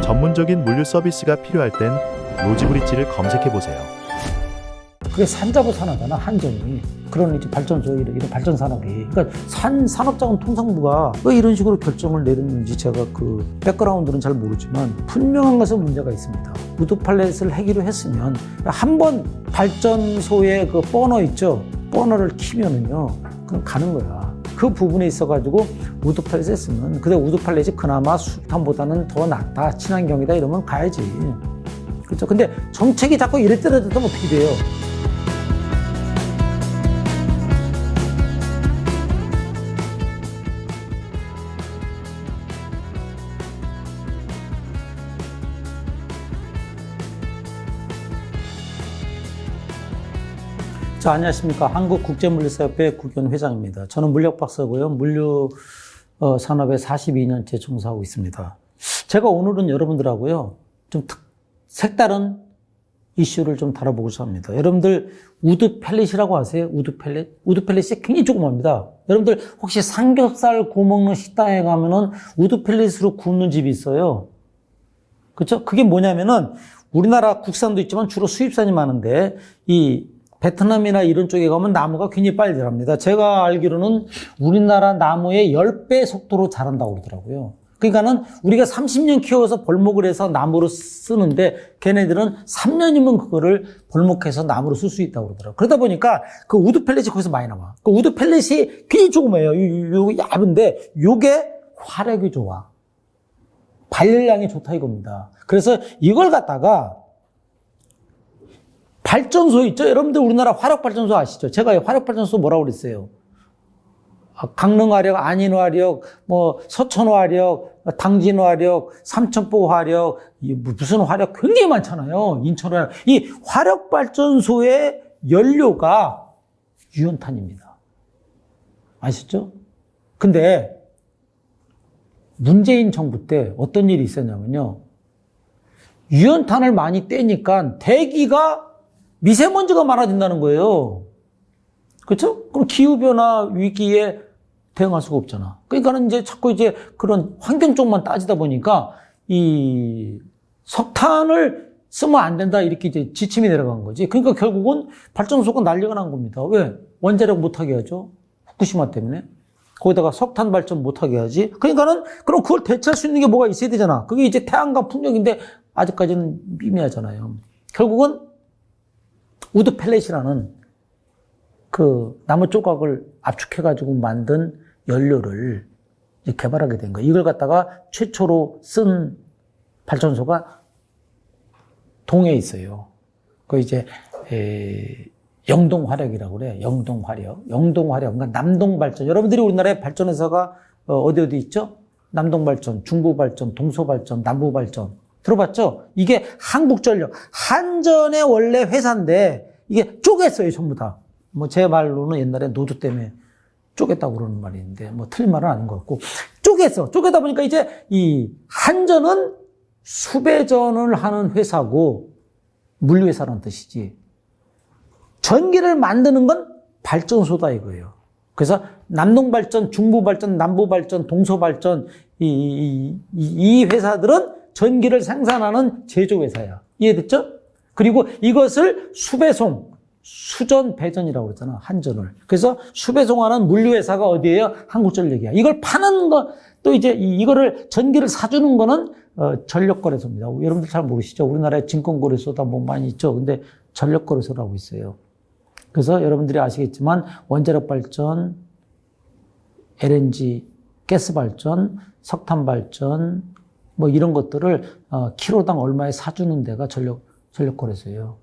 전문적인 물류 서비스가 필요할 땐 노지브릿지를 검색해보세요. 그게 산자부 산하잖아, 한전이. 그런 이제 발전소, 이런 발전 산업이. 그러니까 산업자원 통상부가 왜 이런 식으로 결정을 내렸는지 제가 그 백그라운드는 잘 모르지만 분명한 것은 문제가 있습니다. 우드팔렛을 하기로 했으면 한번 발전소에 그 버너 있죠? 버너를 키면은요, 그럼 가는 거야. 그 부분에 있어가지고 우드팔렛 했으면, 근데 우드팔렛이 그나마 수탄보다는 더 낫다, 친환경이다 이러면 가야지. 그렇죠? 근데 정책이 자꾸 이래 떨어져도 어떻게 돼요? 자, 안녕하십니까. 한국국제물류사협회 국위원 회장입니다. 저는 물력박사고요. 물류 산업에 42년째 종사하고 있습니다. 제가 오늘은 여러분들하고요, 좀 색다른 이슈를 좀 다뤄보고자 합니다. 여러분들 우드펠렛이라고 아세요? 우드펠렛? 우드펠렛이 굉장히 조그맣니다. 여러분들 혹시 삼겹살 구워 먹는 식당에 가면은 우드펠렛으로 굽는 집이 있어요. 그렇죠? 그게 뭐냐면은 우리나라 국산도 있지만 주로 수입산이 많은데 이 베트남이나 이런 쪽에 가면 나무가 굉장히 빨리 자랍니다. 제가 알기로는 우리나라 나무의 10배 속도로 자란다고 그러더라고요. 그러니까는 우리가 30년 키워서 벌목을 해서 나무로 쓰는데 걔네들은 3년이면 그거를 벌목해서 나무로 쓸 수 있다고 그러더라고요. 그러다 보니까 그 우드 펠렛이 거기서 많이 나와. 그 우드 펠렛이 굉장히 조그매요. 요 얇은데 요게 화력이 좋아. 발열량이 좋다 이겁니다. 그래서 이걸 갖다가 발전소 있죠? 여러분들 우리나라 화력발전소 아시죠? 제가 화력발전소 뭐라고 그랬어요? 강릉화력, 안인화력, 뭐 서천화력, 당진화력, 삼천포 화력, 무슨 화력 굉장히 많잖아요. 인천화력. 이 화력발전소의 연료가 유연탄입니다. 아시죠? 근데 문재인 정부 때 어떤 일이 있었냐면요. 유연탄을 많이 떼니까 대기가 미세먼지가 많아진다는 거예요. 그렇죠? 그럼 기후변화 위기에 대응할 수가 없잖아. 그러니까는 이제 자꾸 이제 그런 환경 쪽만 따지다 보니까 이 석탄을 쓰면 안 된다 이렇게 이제 지침이 내려간 거지. 그러니까 결국은 발전소가 난리가 난 겁니다. 왜? 원자력 못하게 하죠. 후쿠시마 때문에. 거기다가 석탄 발전 못하게 하지. 그러니까는 그럼 그걸 대체할 수 있는 게 뭐가 있어야 되잖아. 그게 이제 태양광 풍력인데 아직까지는 미미하잖아요. 결국은 우드 펠렛이라는 그 나무 조각을 압축해가지고 만든 연료를 이제 개발하게 된 거예요. 이걸 갖다가 최초로 쓴 발전소가 동해에 있어요. 그 이제 영동화력이라고 그래. 영동화력. 그러니까 남동발전. 여러분들이 우리나라에 발전회사가 어디 있죠? 남동발전, 중부발전, 동서발전, 남부발전. 들어봤죠? 이게 한국전력, 한전의 원래 회사인데 이게 쪼갰어요, 전부 다. 뭐 제 말로는 옛날에 노조 때문에 쪼갰다고 그러는 말이 있는데 뭐 틀린 말은 아닌 것 같고 쪼갰어. 쪼개다 보니까 이제 이 한전은 수배전을 하는 회사고 물류회사라는 뜻이지. 전기를 만드는 건 발전소다 이거예요. 그래서 남동발전, 중부발전, 남부발전, 동서발전 이 회사들은 전기를 생산하는 제조회사야. 이해됐죠? 그리고 이것을 수배송, 수전, 배전이라고 그러잖아. 한전을. 그래서 수배송하는 물류회사가 어디예요? 한국전력이야. 이걸 파는 거, 또 이제 이거를 전기를 사주는 거는 전력거래소입니다. 여러분들 잘 모르시죠? 우리나라에 증권거래소다 뭐 많이 있죠. 근데 전력거래소라고 있어요. 그래서 여러분들이 아시겠지만 원자력 발전, LNG, 가스 발전, 석탄 발전, 뭐 이런 것들을 키로당 얼마에 사주는 데가 전력거래소예요.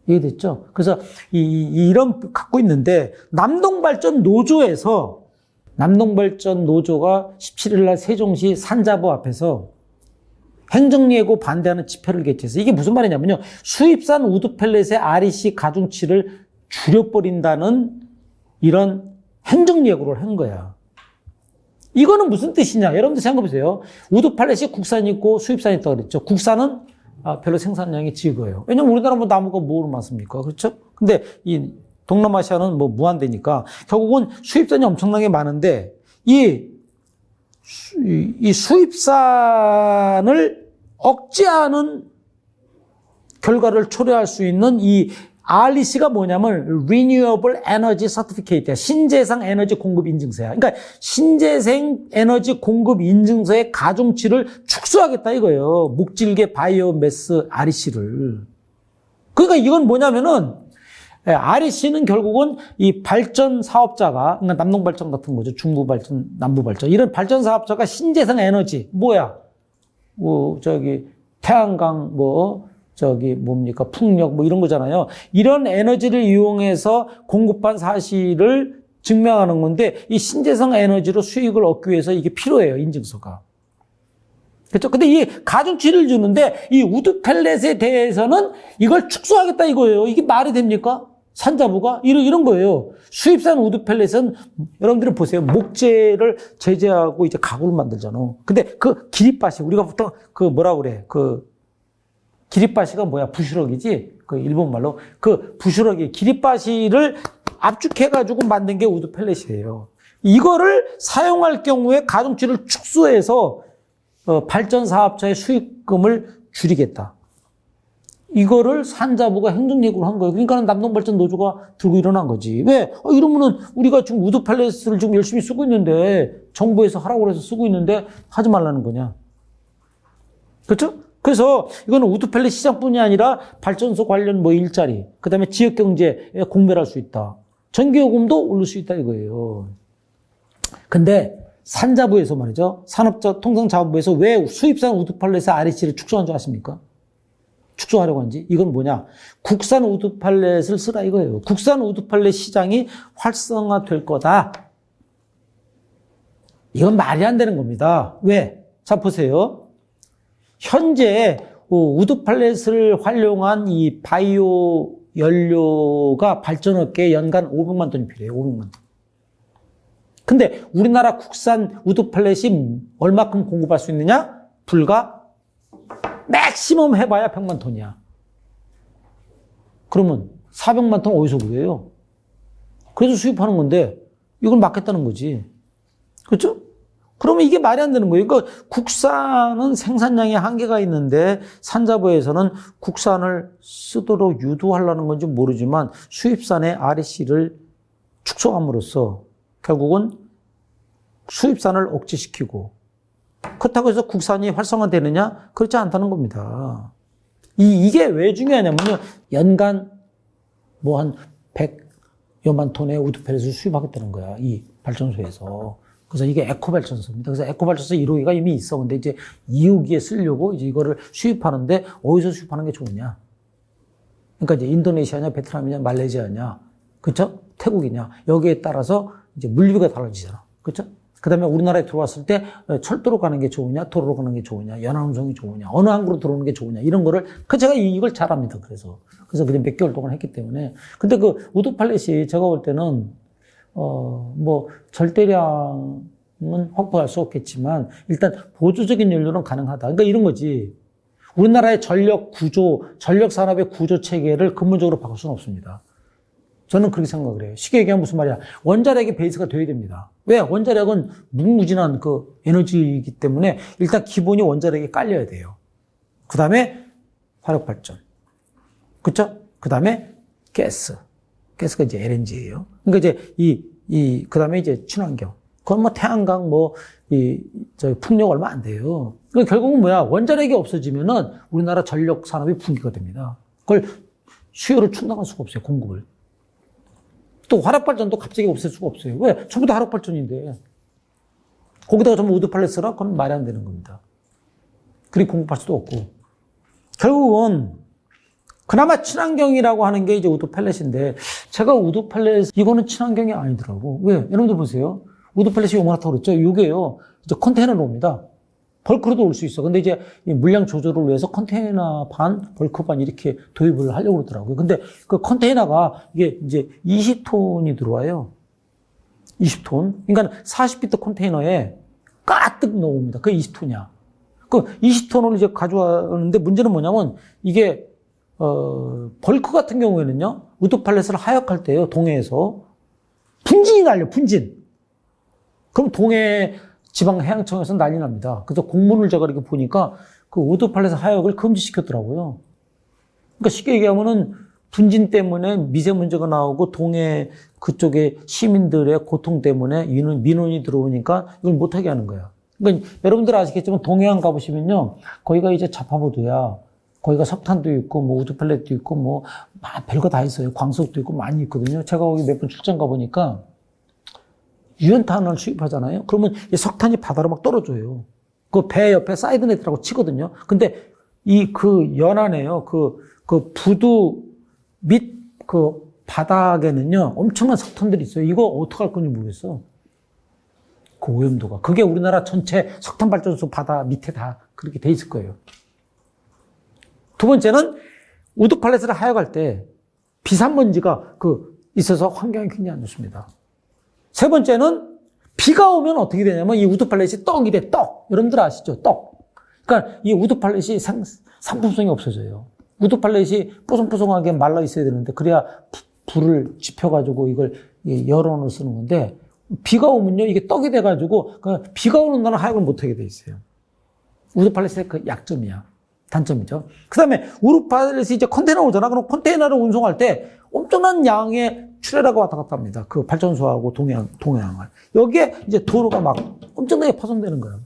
이해됐죠? 그래서 이런 갖고 있는데 남동발전 노조가 17일 날 세종시 산자부 앞에서 행정예고 반대하는 집회를 개최해서 이게 무슨 말이냐면요. 수입산 우드펠렛의 REC 가중치를 줄여버린다는 이런 행정예고를 한 거야. 이거는 무슨 뜻이냐? 여러분들 생각해보세요. 우드팔렛이 국산이 있고 수입산이 있다고 그랬죠. 국산은 별로 생산량이 적어요. 왜냐면 우리나라 뭐 나무가 뭐로 많습니까? 그렇죠? 근데 이 동남아시아는 뭐 무한대니까 결국은 수입산이 엄청나게 많은데 이 수입산을 억제하는 결과를 초래할 수 있는 이 REC가 뭐냐면 Renewable Energy Certificate야. 신재생 에너지 공급 인증서야. 그러니까 신재생 에너지 공급 인증서의 가중치를 축소하겠다 이거예요. 목질계 바이오매스 REC를. 그러니까 이건 뭐냐면은 REC는 결국은 이 발전 사업자가, 그러니까 남동발전 같은 거죠. 중부발전, 남부발전. 이런 발전 사업자가 신재생 에너지, 뭐야? 태양광, 뭡니까? 풍력, 이런 거잖아요. 이런 에너지를 이용해서 공급한 사실을 증명하는 건데, 이 신재생 에너지로 수익을 얻기 위해서 이게 필요해요, 인증서가. 그렇죠? 근데 이 가중치를 주는데, 이 우드 펠렛에 대해서는 이걸 축소하겠다 이거예요. 이게 말이 됩니까? 산자부가? 이런 거예요. 수입산 우드 펠렛은 여러분들이 보세요. 목재를 제재하고 이제 가구를 만들잖아. 근데 그 기립바시, 우리가 보통 기립바시가 뭐야? 부시럭이지? 그 일본 말로. 그 부시럭이, 기립바시를 압축해가지고 만든 게 우드 펠렛이에요. 이거를 사용할 경우에 가중치를 축소해서 발전 사업자의 수익금을 줄이겠다. 이거를 산자부가 행정예고를 한 거예요. 그러니까 남동발전 노조가 들고 일어난 거지. 왜? 이러면은 우리가 지금 우드 펠렛을 지금 열심히 쓰고 있는데, 정부에서 하라고 해서 쓰고 있는데 하지 말라는 거냐. 그렇죠? 그래서 이거는 우드 펠렛 시장뿐이 아니라 발전소 관련 일자리, 그 다음에 지역 경제에 공멸할 수 있다. 전기요금도 오를 수 있다 이거예요. 근데 산자부에서 말이죠. 산업통상자원부에서 왜 수입산 우드 펠렛의 REC를 축소한 줄 아십니까? 축소하려고 한지. 이건 뭐냐? 국산 우드 펠렛을 쓰라 이거예요. 국산 우드 펠렛 시장이 활성화될 거다. 이건 말이 안 되는 겁니다. 왜? 자, 보세요. 현재 우드 펠렛을 활용한 이 바이오 연료가 발전업계에 연간 500만 톤이 필요해요. 500만 톤. 근데 우리나라 국산 우드 펠렛이 얼마큼 공급할 수 있느냐? 불과 맥시멈 해봐야 100만 톤이야. 그러면 400만 톤 어디서 구해요? 그래서 수입하는 건데 이걸 막겠다는 거지. 그렇죠? 그러면 이게 말이 안 되는 거예요. 그러니까 국산은 생산량에 한계가 있는데 산자부에서는 국산을 쓰도록 유도하려는 건지 모르지만 수입산의 REC를 축소함으로써 결국은 수입산을 억제시키고, 그렇다고 해서 국산이 활성화되느냐? 그렇지 않다는 겁니다. 이게 왜 중요하냐면요. 연간 한 100여만 톤의 우드 펠렛을 수입하겠다는 거야. 이 발전소에서. 그래서 이게 에코발전소입니다. 그래서 에코발전소 1호기가 이미 있어. 근데 이제 2호기에 쓰려고 이제 이거를 수입하는데 어디서 수입하는 게 좋으냐? 그러니까 이제 인도네시아냐, 베트남이냐, 말레이시아냐, 그쵸? 태국이냐. 여기에 따라서 이제 물류가 달라지잖아. 그쵸? 그 다음에 우리나라에 들어왔을 때 철도로 가는 게 좋으냐, 도로로 가는 게 좋으냐, 연안운송이 좋으냐, 어느 항구로 들어오는 게 좋으냐, 이런 거를, 제가 이걸 잘 압니다. 그래서 그냥 몇 개월 동안 했기 때문에. 근데 그 우드 펠렛이 제가 볼 때는, 절대량은 확보할 수 없겠지만, 일단 보조적인 연료는 가능하다. 그러니까 이런 거지. 우리나라의 전력 구조, 전력 산업의 구조 체계를 근본적으로 바꿀 수는 없습니다. 저는 그렇게 생각을 해요. 쉽게 얘기하면 무슨 말이야. 원자력의 베이스가 돼야 됩니다. 왜? 원자력은 무궁무진한 그 에너지이기 때문에 일단 기본이 원자력에 깔려야 돼요. 그 다음에 화력발전. 그쵸? 그 다음에 가스가 이제 LNG예요. 그러니까 이제 그 다음에 이제 친환경. 그건 태양광 풍력 얼마 안 돼요. 그러니까 결국은 뭐야. 원자력이 없어지면은 우리나라 전력 산업이 붕괴가 됩니다. 그걸 수요를 충당할 수가 없어요. 공급을. 또 화력발전도 갑자기 없앨 수가 없어요. 왜? 전부 다 화력발전인데. 거기다가 전부 우드 펠렛 쓰라? 그건 말이 안 되는 겁니다. 그리고 공급할 수도 없고. 결국은 그나마 친환경이라고 하는 게 이제 우드 펠렛인데, 제가 우드 펠렛, 이거는 친환경이 아니더라고. 왜? 여러분들 보세요. 우드 펠렛이 요만하다고 그랬죠? 이게요, 이제 컨테이너로 옵니다. 벌크로도 올 수 있어. 근데 이제 물량 조절을 위해서 컨테이너 반, 벌크 반 이렇게 도입을 하려고 그러더라고요. 근데 그 컨테이너가 이게 이제 20톤이 들어와요. 20톤. 그러니까 40피트 컨테이너에 가득 넣어옵니다. 그게 20톤이야. 그 20톤을 이제 가져왔는데 문제는 뭐냐면 이게, 벌크 같은 경우에는요, 우드 펠렛을 하역할 때요, 동해에서 분진이 날려, 분진. 그럼 동해 지방해양청에서 난리 납니다. 그래서 공문을 제가 이렇게 보니까 그 우드 팔레트 하역을 금지시켰더라고요. 그러니까 쉽게 얘기하면은 분진 때문에 미세먼지가 나오고 동해 그쪽에 시민들의 고통 때문에 민원이 들어오니까 이걸 못하게 하는 거야. 그러니까 여러분들 아시겠지만 동해안 가보시면요. 거기가 이제 자파보도야. 거기가 석탄도 있고 뭐 우드 팔레트도 있고 뭐 별거 다 있어요. 광석도 있고 많이 있거든요. 제가 거기 몇 번 출장 가보니까 유연탄을 수입하잖아요. 그러면 이 석탄이 바다로 막 떨어져요. 그 배 옆에 사이드네트라고 치거든요. 근데 그 연안에요. 그 부두 밑 그 바닥에는요. 엄청난 석탄들이 있어요. 이거 어떡할 건지 모르겠어. 그 오염도가. 그게 우리나라 전체 석탄 발전소 바다 밑에 다 그렇게 돼 있을 거예요. 두 번째는 우드 팔레트를 하역할 때 비산먼지가 있어서 환경이 굉장히 안 좋습니다. 세 번째는 비가 오면 어떻게 되냐면 이 우드 팔렛이 떡이 돼, 떡. 여러분들 아시죠? 떡. 그러니까 이 우드 팔렛이 상품성이 없어져요. 우드 팔렛이 뽀송뽀송하게 말라 있어야 되는데 그래야 불을 지펴가지고 이걸 열어놓을 쓰는 건데 비가 오면요 이게 떡이 돼가지고 비가 오는 날은 하역을 못하게 돼 있어요. 우드 팔렛의 그 약점이야. 단점이죠. 그 다음에 우드 팔렛이 이제 컨테이너 오잖아. 그럼 컨테이너를 운송할 때 엄청난 양의 출애라가 왔다 갔다 합니다. 그 발전소하고 동해안을. 여기에 이제 도로가 막 엄청나게 파손되는 거예요.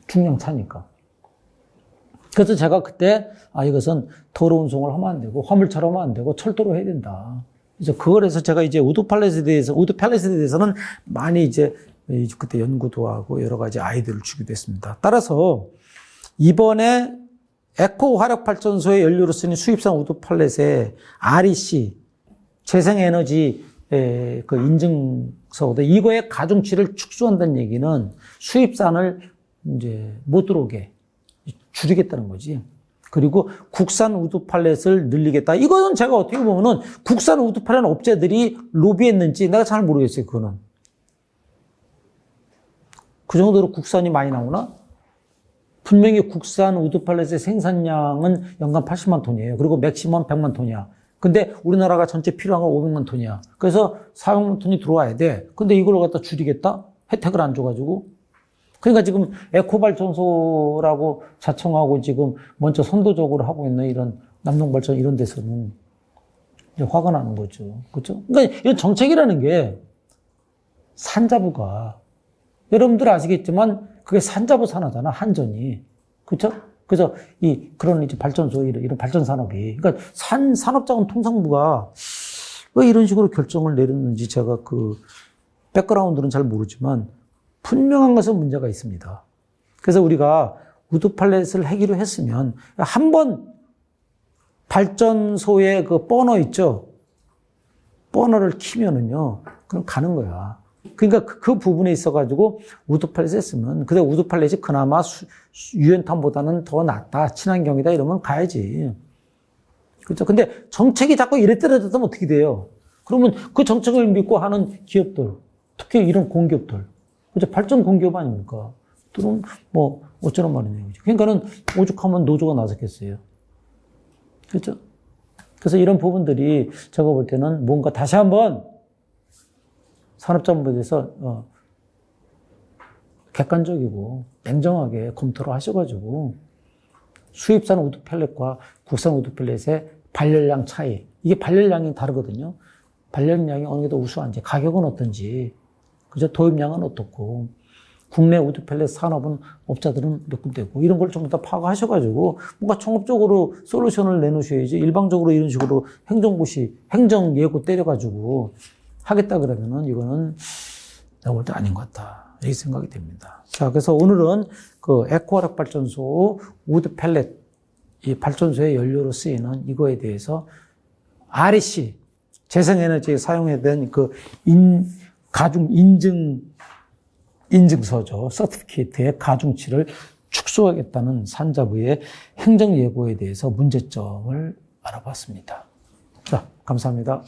중량 차니까. 그래서 제가 그때, 이것은 도로 운송을 하면 안 되고, 화물차로 하면 안 되고, 철도로 해야 된다. 그래서 그걸 해서 제가 이제 우드 팔렛에 대해서는 많이 이제 그때 연구도 하고 여러 가지 아이디어를 주기도 했습니다. 따라서 이번에 에코 화력 발전소의 연료로 쓰는 수입산 우드 팔렛에 REC 재생에너지 그 인증서거든. 이거의 가중치를 축소한다는 얘기는 수입산을 이제 못 들어오게 줄이겠다는 거지. 그리고 국산 우드 팔렛을 늘리겠다. 이거는 제가 어떻게 보면은 국산 우드 팔렛 업체들이 로비했는지 내가 잘 모르겠어요. 그거는. 그 정도로 국산이 많이 나오나? 분명히 국산 우드 팔렛의 생산량은 연간 80만 톤이에요. 그리고 맥시멈 100만 톤이야. 근데 우리나라가 전체 필요한 건 500만 톤이야. 그래서 400만 톤이 들어와야 돼. 근데 이걸 갖다 줄이겠다? 혜택을 안 줘가지고. 그러니까 지금 에코발전소라고 자청하고 지금 먼저 선도적으로 하고 있는 이런 남동발전 이런 데서는 이제 화가 나는 거죠. 그렇죠? 그러니까 이런 정책이라는 게 산자부가 여러분들 아시겠지만 그게 산자부 산하잖아, 한전이. 그렇죠? 그래서 그런 이제 발전소 이런 발전 산업이 그러니까 산업자원통상부가 왜 이런 식으로 결정을 내렸는지 제가 그 백그라운드는 잘 모르지만 분명한 것은 문제가 있습니다. 그래서 우리가 우드 팔렛을 하기로 했으면 한번 발전소에 그 버너 있죠? 버너를 키면은요, 그럼 가는 거야. 그러니까 그 부분에 있어가지고 우드 팔렛 했으면, 근데 우드 팔렛이 그나마 유연탄보다는 더 낫다, 친환경이다 이러면 가야지. 그렇죠? 근데 정책이 자꾸 이래 떨어졌다면 어떻게 돼요? 그러면 그 정책을 믿고 하는 기업들, 특히 이런 공기업들, 그죠? 발전 공기업 아닙니까? 그럼 뭐 어쩌란 말이냐. 그러니까는 오죽하면 노조가 나섰겠어요. 그렇죠? 그래서 이런 부분들이 제가 볼 때는 뭔가 다시 한번 산업자원부에 대해서 객관적이고 냉정하게 검토를 하셔가지고 수입산 우드 펠렛과 국산 우드 펠렛의 발열량 차이, 이게 발열량이 다르거든요. 발열량이 어느 게 더 우수한지, 가격은 어떤지, 그죠? 도입량은 어떻고, 국내 우드 펠렛 산업은 업자들은 몇 군데고, 이런 걸 전부 다 파악하셔가지고, 뭔가 종합적으로 솔루션을 내놓으셔야지, 일방적으로 이런 식으로 행정 예고 때려가지고 하겠다 그러면은, 이거는 내가 볼 때 아닌 것 같다. 이렇게 생각이 됩니다. 자, 그래서 오늘은 그 에코화력 발전소 우드 펠렛, 이 발전소의 연료로 쓰이는 이거에 대해서 REC, 재생에너지에 사용해야 되는 그 가중 인증서죠. 서티피케이트의 가중치를 축소하겠다는 산자부의 행정 예고에 대해서 문제점을 알아봤습니다. 자, 감사합니다.